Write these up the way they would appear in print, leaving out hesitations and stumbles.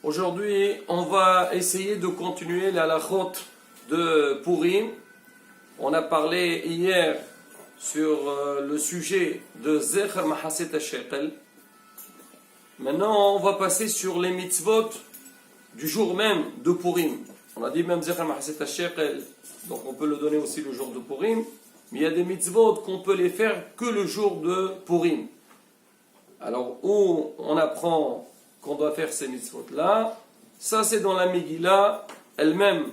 Aujourd'hui, on va essayer de continuer la halachot de Purim. On a parlé hier sur le sujet de Zecher Mahaset HaShekel. Maintenant, on va passer sur les mitzvot du jour même de Purim. On a dit même Zecher Mahaset HaShekel, donc on peut le donner aussi le jour de Purim. Mais il y a des mitzvot qu'on peut les faire que le jour de Purim. Alors, où on apprend qu'on doit faire ces mitzvot-là, ça c'est dans la Megillah elle-même.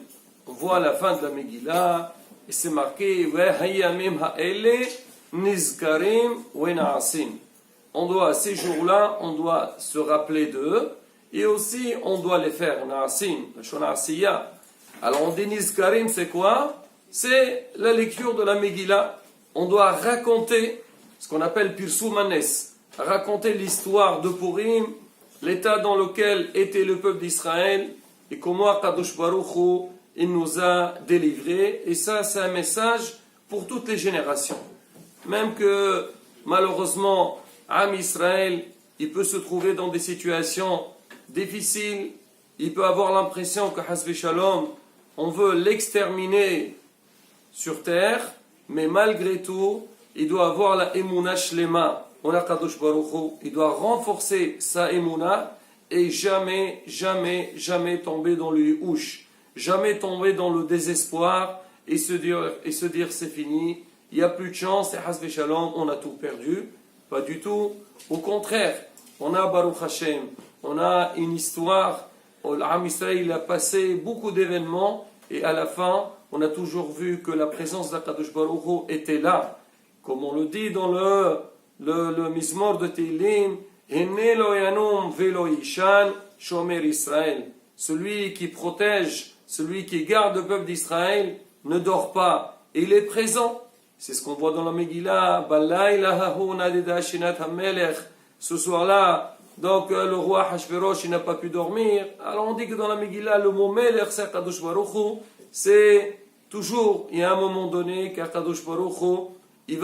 On voit la fin de la Megillah, et c'est marqué وَهَيَّمِمْ هَأَلَّهِ نِزْكَرِمْ وَنَعَسِمْ. On doit, ces jours-là, on doit se rappeler d'eux, et aussi on doit les faire, na'asim, shona'asiya. Alors on dit nizkarim, c'est quoi? C'est la lecture de la Megillah. On doit raconter ce qu'on appelle Pirsumanes, raconter l'histoire de Purim, l'état dans lequel était le peuple d'Israël et comment Kadosh Baruch Hu, il nous a délivrés. Et ça, c'est un message pour toutes les générations. Même que, malheureusement, Am Israël, il peut se trouver dans des situations difficiles. Il peut avoir l'impression que, Hasbi Shalom, on veut l'exterminer sur terre. Mais malgré tout, il doit avoir la Emouna Shlema. On a Kadosh Baruch Hu, il doit renforcer sa émouna et jamais tomber dans le houch, jamais tomber dans le désespoir et se dire c'est fini, il n'y a plus de chance, et Hasbe Shalom, on a tout perdu. Pas du tout. Au contraire, on a Baruch Hashem, on a une histoire, l'Am Israël a passé beaucoup d'événements et à la fin, on a toujours vu que la présence d'Akadosh Baruch Hu était là. Comme on le dit dans le Mizmor de Tehillim, Hene lo yanum velo yishan shomer Israël. Celui qui protège, celui qui garde le peuple d'Israël ne dort pas. Et il est présent. C'est ce qu'on voit dans la Megillah. Ce soir-là, donc le roi Hashverosh il n'a pas pu dormir. Alors on dit que dans la Megillah, le mot Melech, c'est Kadosh Baruch Hu. C'est toujours, il y a un moment donné, qu'Akadosh Baruch Hu, il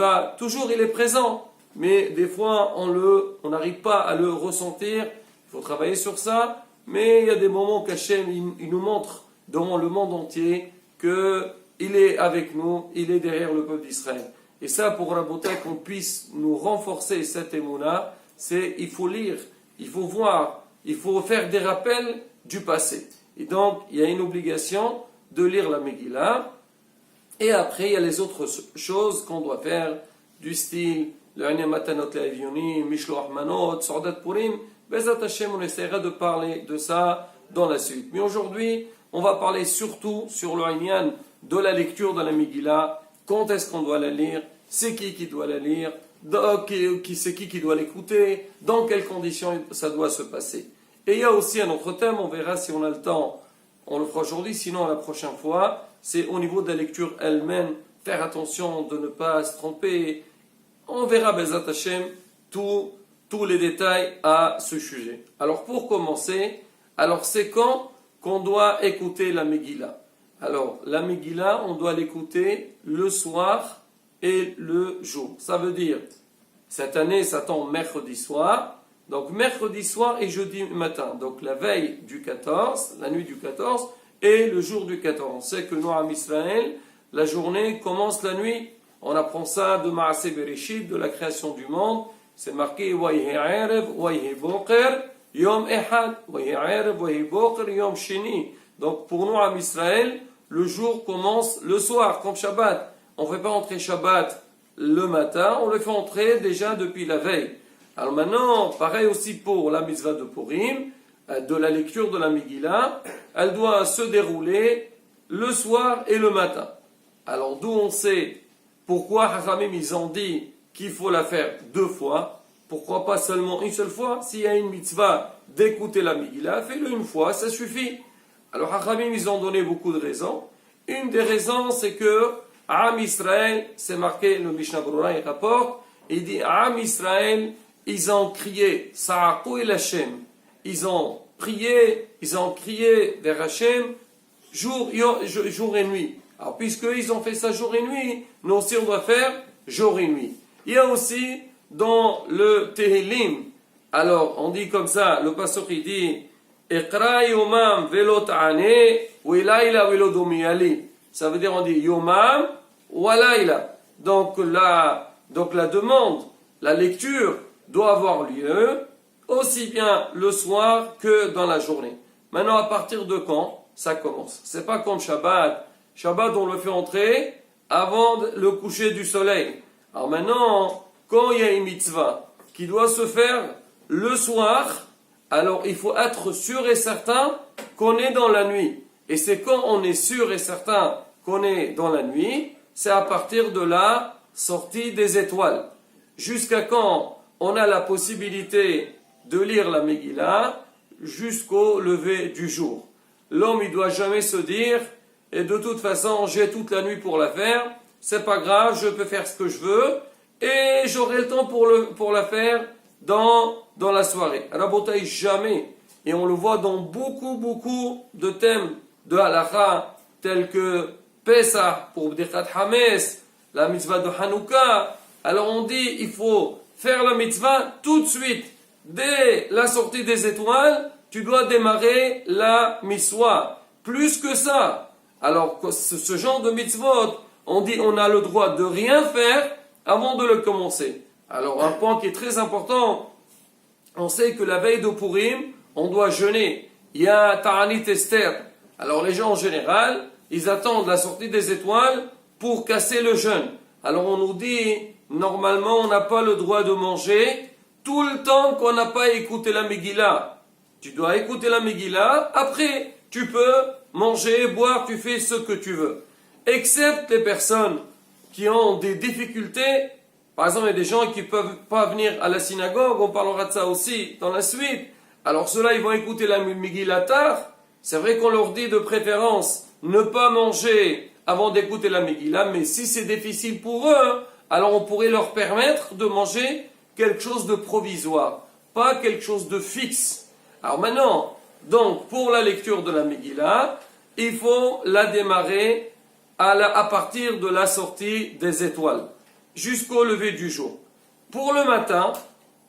est présent. Mais des fois, on n'arrive pas à le ressentir. Il faut travailler sur ça. Mais il y a des moments qu'Hachem, il nous montre dans le monde entier qu'il est avec nous, il est derrière le peuple d'Israël. Et ça, pour Rabotai, qu'on puisse nous renforcer cette émouna, il faut lire, il faut voir, il faut faire des rappels du passé. Et donc, il y a une obligation de lire la Megillah. Et après, il y a les autres choses qu'on doit faire, du style le Aïné Matanot Le'Avioni, Mishloach Manot, Sordat Purim. Bezat Hashem, on essaiera de parler de ça dans la suite. Mais aujourd'hui, on va parler surtout sur le Aïnian de la lecture de la Megillah. Quand est-ce qu'on doit la lire? C'est qui doit la lire? C'est qui doit l'écouter? Dans quelles conditions ça doit se passer? Et il y a aussi un autre thème, on verra si on a le temps. On le fera aujourd'hui, sinon la prochaine fois. C'est au niveau de la lecture elle-même. Faire attention de ne pas se tromper. On verra, Bezat Hashem, tous les détails à ce sujet. Alors, pour commencer, c'est quand qu'on doit écouter la Megillah? Alors, la Megillah, on doit l'écouter le soir et le jour. Ça veut dire, cette année, ça tombe mercredi soir. Donc, mercredi soir et jeudi matin. Donc, la veille du 14, la nuit du 14 et le jour du 14. On sait que nous, à Israël, la journée commence la nuit. On apprend ça de Maaseh Bereshit, de la création du monde. C'est marqué Wayhi Erev, Wayhi Boker, Yom Ehad, Wayhi Erev, Wayhi Boker, Yom Sheni. Donc pour nous, à Israël, le jour commence le soir, comme Shabbat. On ne fait pas entrer Shabbat le matin, on le fait entrer déjà depuis la veille. Alors maintenant, pareil aussi pour la mitzvah de Purim, de la lecture de la Megillah, elle doit se dérouler le soir et le matin. Alors d'où on sait pourquoi Hachamim ils ont dit qu'il faut la faire 2 fois? Pourquoi pas seulement une seule fois? S'il y a une mitzvah d'écouter la Megillah, fais-le une fois, ça suffit. Alors Hachamim ils ont donné beaucoup de raisons. Une des raisons c'est que Am Israël, c'est marqué, le Mishnah Berurah il rapporte, il dit Am Israël, ils ont crié Sa'akou el Hashem. Ils ont prié vers Hashem jour et nuit. Alors, puisqu'ils ont fait ça jour et nuit, nous aussi on doit faire jour et nuit. Il y a aussi dans le Tehillim, alors on dit comme ça, le pasteur il dit Iqra yomam velo ta'ane, ou ilayla velo domiyali. Ça veut dire on dit yomam ou alayla. Donc la demande, la lecture doit avoir lieu aussi bien le soir que dans la journée. Maintenant, à partir de quand ça commence? C'est pas comme Shabbat. Shabbat, on le fait entrer avant le coucher du soleil. Alors maintenant, quand il y a une mitzvah qui doit se faire le soir, alors il faut être sûr et certain qu'on est dans la nuit. Et c'est quand on est sûr et certain qu'on est dans la nuit, c'est à partir de la sortie des étoiles. Jusqu'à quand on a la possibilité de lire la Megillah, jusqu'au lever du jour. L'homme, il doit jamais se dire, et de toute façon, j'ai toute la nuit pour la faire, c'est pas grave, je peux faire ce que je veux, et j'aurai le temps pour la faire dans la soirée. Rabotai, jamais. Et on le voit dans beaucoup de thèmes de halakha, tels que Pesach pour Bdichat Hames, la mitzvah de Hanouka. Alors on dit, il faut faire la mitzvah tout de suite. Dès la sortie des étoiles, tu dois démarrer la mitzvah. Plus que ça. Alors, ce genre de mitzvot, on dit on a le droit de rien faire avant de le commencer. Alors, un point qui est très important, on sait que la veille de Purim, on doit jeûner. Il y a Ta'anit Esther. Alors, les gens en général, ils attendent la sortie des étoiles pour casser le jeûne. Alors, on nous dit, normalement, on n'a pas le droit de manger tout le temps qu'on n'a pas écouté la Megillah. Tu dois écouter la Megillah, après tu peux manger, boire, tu fais ce que tu veux. Excepte les personnes qui ont des difficultés, par exemple il y a des gens qui ne peuvent pas venir à la synagogue, on parlera de ça aussi dans la suite. Alors ceux-là ils vont écouter la Megillah tard, c'est vrai qu'on leur dit de préférence ne pas manger avant d'écouter la Megillah, mais si c'est difficile pour eux, alors on pourrait leur permettre de manger quelque chose de provisoire, pas quelque chose de fixe. Alors maintenant, donc pour la lecture de la Megillah, il faut la démarrer à partir de la sortie des étoiles, jusqu'au lever du jour. Pour le matin,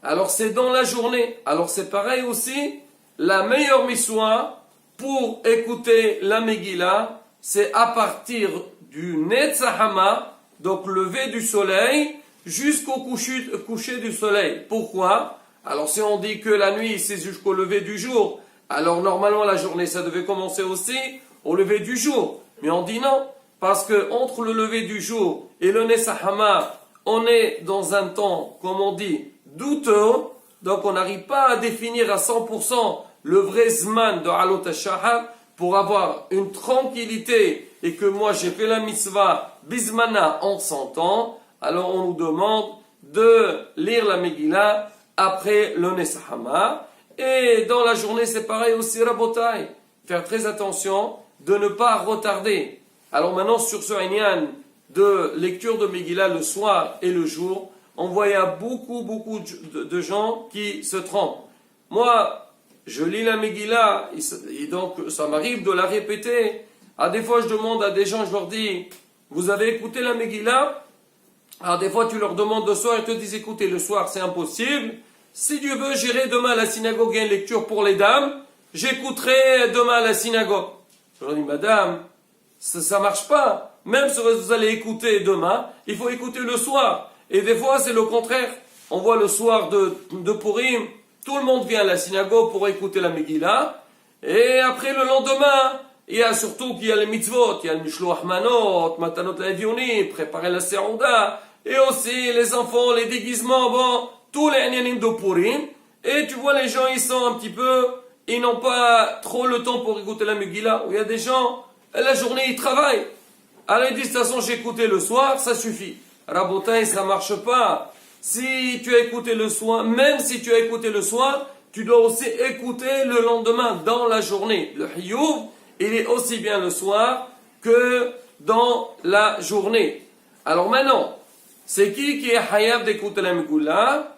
alors c'est dans la journée, alors c'est pareil aussi, la meilleure mitzvah pour écouter la Megillah, c'est à partir du Netzahama, donc lever du soleil, jusqu'au coucher du soleil. Pourquoi? Alors si on dit que la nuit c'est jusqu'au lever du jour, alors normalement la journée ça devait commencer aussi au lever du jour. Mais on dit non, parce que entre le lever du jour et le Nesahama, on est dans un temps, comme on dit, douteux, donc on n'arrive pas à définir à 100% le vrai Zman de Alot HaShahar pour avoir une tranquillité et que moi j'ai fait la mitzvah Bismana en 100 ans. Alors on nous demande de lire la Megillah après le Nesahama. Et dans la journée c'est pareil aussi, Rabotai. Faire très attention de ne pas retarder. Alors maintenant sur ce Inyan de lecture de Megillah le soir et le jour, on voit beaucoup de gens qui se trompent. Moi, je lis la Megillah et donc ça m'arrive de la répéter. Des fois je demande à des gens, je leur dis, vous avez écouté la Megillah? Alors des fois tu leur demandes le soir, ils te disent écoutez le soir c'est impossible, si Dieu veut j'irai demain à la synagogue, il y a une lecture pour les dames, j'écouterai demain à la synagogue. Je leur dis madame, ça marche pas, même si vous allez écouter demain, il faut écouter le soir. Et des fois c'est le contraire, on voit le soir de Purim, tout le monde vient à la synagogue pour écouter la Megillah, et après le lendemain, il y a surtout qu'il y a les mitzvot, il y a le mishloach manot, matanot l'avionim, préparer la serouda, et aussi les enfants, les déguisements, bon, tous les anyanim de Purim. Et tu vois, les gens, ils sont un petit peu, ils n'ont pas trop le temps pour écouter la Megillah. Où il y a des gens, la journée, ils travaillent. Alors ils disent, de toute façon, j'ai écouté le soir, ça suffit. Rabotai, ça marche pas. Si tu as écouté le soir, même si tu as écouté le soir, tu dois aussi écouter le lendemain, dans la journée. Le hiyuv, il est aussi bien le soir que dans la journée. Alors maintenant, c'est qui est hayab d'écouter la Megillah?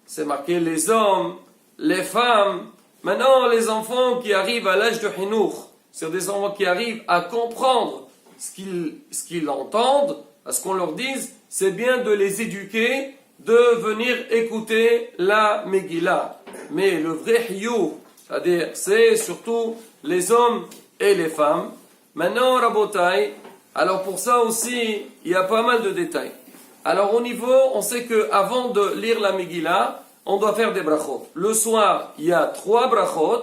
C'est marqué les hommes, les femmes. Maintenant, les enfants qui arrivent à l'âge de Hinour, c'est des enfants qui arrivent à comprendre ce qu'ils entendent, à ce qu'on leur dise, c'est bien de les éduquer, de venir écouter la Megillah. Mais le vrai hiyuv, C'est-à-dire, c'est surtout les hommes et les femmes. Maintenant, Rabotai, alors pour ça aussi, il y a pas mal de détails. Alors au niveau, on sait qu'avant de lire la Megillah, on doit faire des brachot. Le soir, il y a 3 brachot,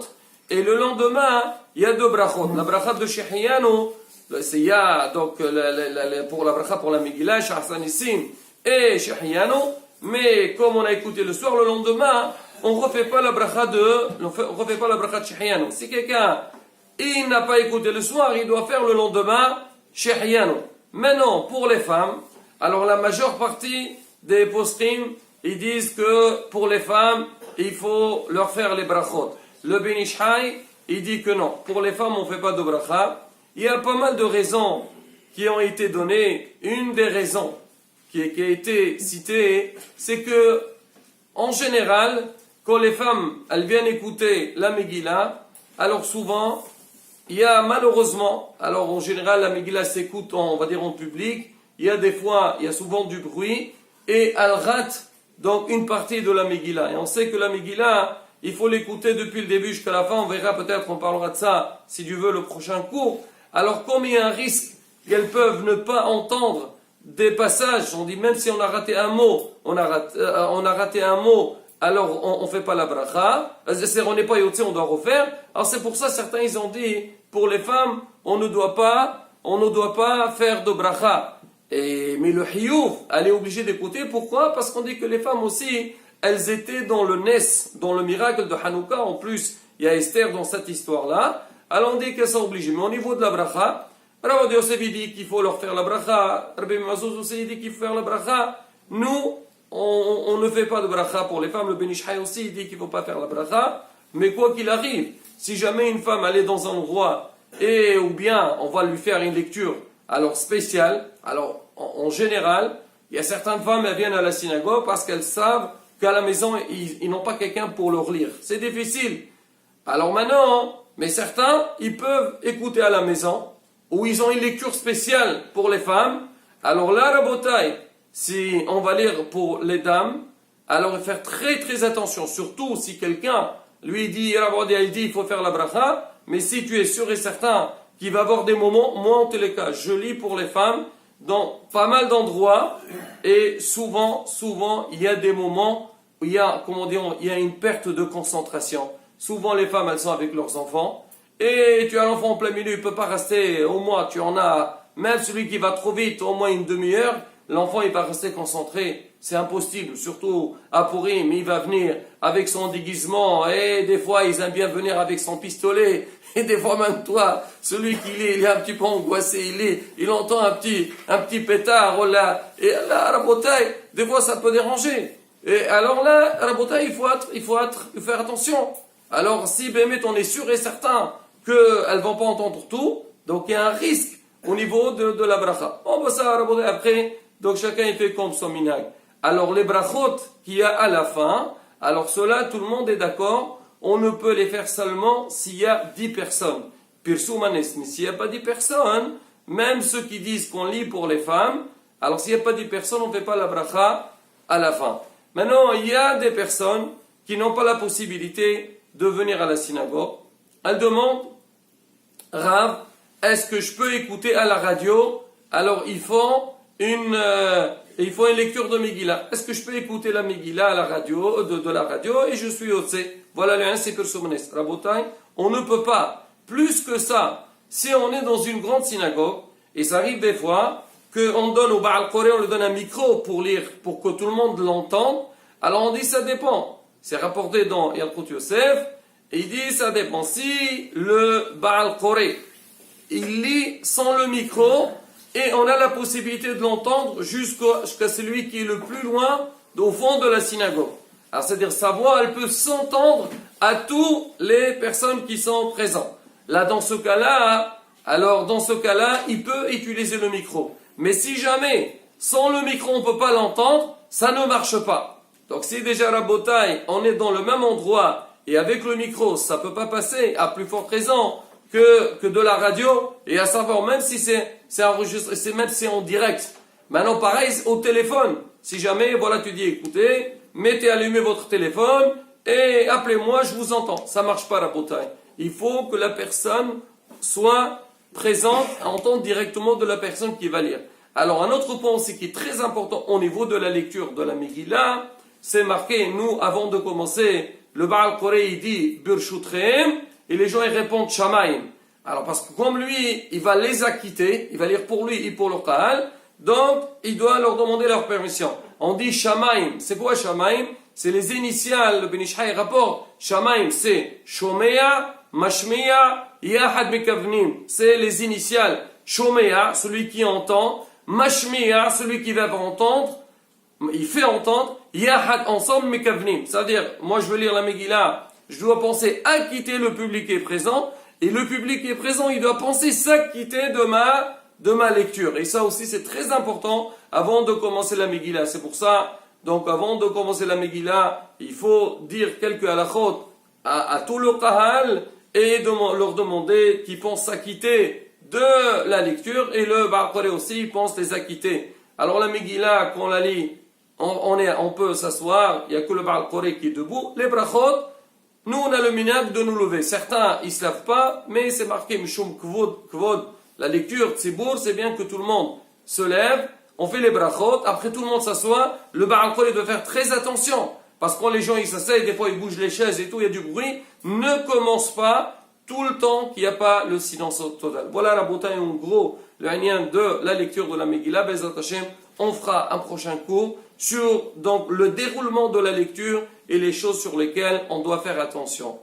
et le lendemain, il y a 2 brachot. La bracha de Shehianu, il y a donc pour la bracha pour la Megillah, Shahsanissim et Shehianu, mais comme on a écouté le soir, le lendemain, on ne refait pas la bracha de Shehianu. Si quelqu'un il n'a pas écouté le soir, il doit faire le lendemain Shehianu. Maintenant, pour les femmes, alors la majeure partie des postim, ils disent que pour les femmes, il faut leur faire les brachot. Le Ben Ish Hai, il dit que non, pour les femmes, on ne fait pas de bracha. Il y a pas mal de raisons qui ont été données. Une des raisons qui a été citée, c'est que, en général, quand les femmes, elles viennent écouter la Megillah, alors souvent, il y a malheureusement, alors en général, la Megillah s'écoute, on va dire en public, il y a souvent du bruit, et elles ratent donc une partie de la Megillah. Et on sait que la Megillah, il faut l'écouter depuis le début jusqu'à la fin, on verra peut-être, on parlera de ça, si Dieu veut, le prochain cours. Alors comme il y a un risque qu'elles peuvent ne pas entendre des passages, on dit même si on a raté un mot, on a raté un mot, alors on ne fait pas la bracha, on n'est pas yotze, on doit refaire. Alors c'est pour ça certains ils ont dit, pour les femmes, on ne doit pas faire de bracha. Mais le hiyuv, elle est obligée d'écouter. Pourquoi? Parce qu'on dit que les femmes aussi, elles étaient dans le Nes, dans le miracle de Hanouka. En plus, il y a Esther dans cette histoire-là. Alors on dit qu'elles sont obligées. Mais au niveau de la bracha, Rabbi Yosef dit qu'il faut leur faire la bracha. Rabbi Mazouz aussi dit qu'il faut faire la bracha. Nous, on ne fait pas de bracha pour les femmes. Le Ben Ish Hai aussi dit qu'il ne faut pas faire la bracha. Mais quoi qu'il arrive, si jamais une femme elle est dans un endroit ou bien on va lui faire une lecture alors spéciale, alors en général, il y a certaines femmes elles viennent à la synagogue parce qu'elles savent qu'à la maison ils n'ont pas quelqu'un pour leur lire. C'est difficile. Alors maintenant, mais certains ils peuvent écouter à la maison où ils ont une lecture spéciale pour les femmes. Alors là, Rabotai, si on va lire pour les dames, alors il faut faire très très attention, surtout si quelqu'un lui dit, il faut faire la bracha, mais si tu es sûr et certain qu'il va y avoir des moments, moi en tous les cas, je lis pour les femmes dans pas mal d'endroits, et souvent, il y a des moments où il y a une perte de concentration. Souvent les femmes, elles sont avec leurs enfants, et tu as l'enfant en plein milieu, il ne peut pas rester, au moins tu en as, même celui qui va trop vite, au moins une demi-heure, l'enfant il va rester concentré. C'est impossible, surtout à Purim, il va venir avec son déguisement, et des fois ils aiment bien venir avec son pistolet, et des fois même toi, celui il est un petit peu angoissé, il entend un petit pétard, oh là, et là, Rabotai, des fois ça peut déranger. Et alors là, Rabotai, il faut faire attention. Alors si Bémet, on est sûr et certain qu'elles ne vont pas entendre tout, donc il y a un risque au niveau de la bracha. On va ça, Rabotai, après, donc chacun il fait comme son minag. Alors les brachot qu'il y a à la fin, alors cela tout le monde est d'accord, on ne peut les faire seulement s'il y a 10 personnes. Pirsoumanes, mais s'il n'y a pas 10 personnes, même ceux qui disent qu'on lit pour les femmes, alors s'il n'y a pas 10 personnes, on ne fait pas la bracha à la fin. Maintenant, il y a des personnes qui n'ont pas la possibilité de venir à la synagogue. Elles demandent, Rav, est-ce que je peux écouter à la radio? Alors ils font une lecture de Megillah. Est-ce que je peux écouter la Megillah à la radio, de la radio, et je suis au Tse? Voilà le 1, c'est Pirsoumanes. Rabotai, on ne peut pas. Plus que ça, si on est dans une grande synagogue, et ça arrive des fois, qu'on donne au Baal Koré, on lui donne un micro pour lire, pour que tout le monde l'entende, alors on dit ça dépend. C'est rapporté dans Yalkut Yosef, et il dit ça dépend. Si le Baal Koré, il lit sans le micro, et on a la possibilité de l'entendre jusqu'à celui qui est le plus loin, au fond de la synagogue. Alors c'est-à-dire sa voix, elle peut s'entendre à toutes les personnes qui sont présentes. Là, dans ce cas-là, il peut utiliser le micro. Mais si jamais, sans le micro, on ne peut pas l'entendre, ça ne marche pas. Donc si déjà Rabotai, on est dans le même endroit, et avec le micro, ça ne peut pas passer, à plus forte raison que de la radio, et à savoir, même si c'est enregistré, même si c'est en direct. Maintenant, pareil, au téléphone. Si jamais, voilà, tu dis, écoutez, allumez votre téléphone, et appelez-moi, je vous entends. Ça marche pas la bouteille. Il faut que la personne soit présente à entendre directement de la personne qui va lire. Alors un autre point aussi qui est très important au niveau de la lecture de la Megillah, c'est marqué, nous, avant de commencer, le Baal Koré, il dit Birshutrehem, et les gens ils répondent Shamaim. Alors parce que comme lui, il va les acquitter, il va lire pour lui et pour le Kahal, donc il doit leur demander leur permission. On dit Shamaim. C'est quoi Shamaim? C'est les initiales, le Ben Ish Chai rapporte. Shamaim, c'est Shomea, Mashmea, Yahad Mekavnim. C'est les initiales. Shomea, celui qui entend. Mashmea, celui qui va entendre. Il fait entendre. Yahad, ensemble, Mekavnim. C'est-à-dire, moi je veux lire la Megillah, je dois penser acquitter le public qui est présent. Et le public qui est présent, il doit penser s'acquitter de ma lecture. Et ça aussi, c'est très important avant de commencer la Megillah. C'est pour ça, donc avant de commencer la Megillah, il faut dire quelques halachot à tout le Kahal et leur demander qu'ils pensent s'acquitter de la lecture. Et le Baal Koré aussi, il pense les acquitter. Alors la Megillah, quand on la lit, on peut s'asseoir, il n'y a que le Baal Koré qui est debout. Les brachot, nous on a le minhag de nous lever. Certains, ils ne se lavent pas, mais c'est marqué Mishum Kvod. La lecture, Tzibour, c'est bien que tout le monde se lève, on fait les brachot, après tout le monde s'assoit, le Baal Koré doit faire très attention, parce que quand les gens ils s'asseyent, des fois ils bougent les chaises et tout, il y a du bruit, ne commence pas tout le temps qu'il n'y a pas le silence total. Voilà la beauté en gros, le lien de la lecture de la Megillah, Bezat Hashem, on fera un prochain cours sur donc, le déroulement de la lecture et les choses sur lesquelles on doit faire attention.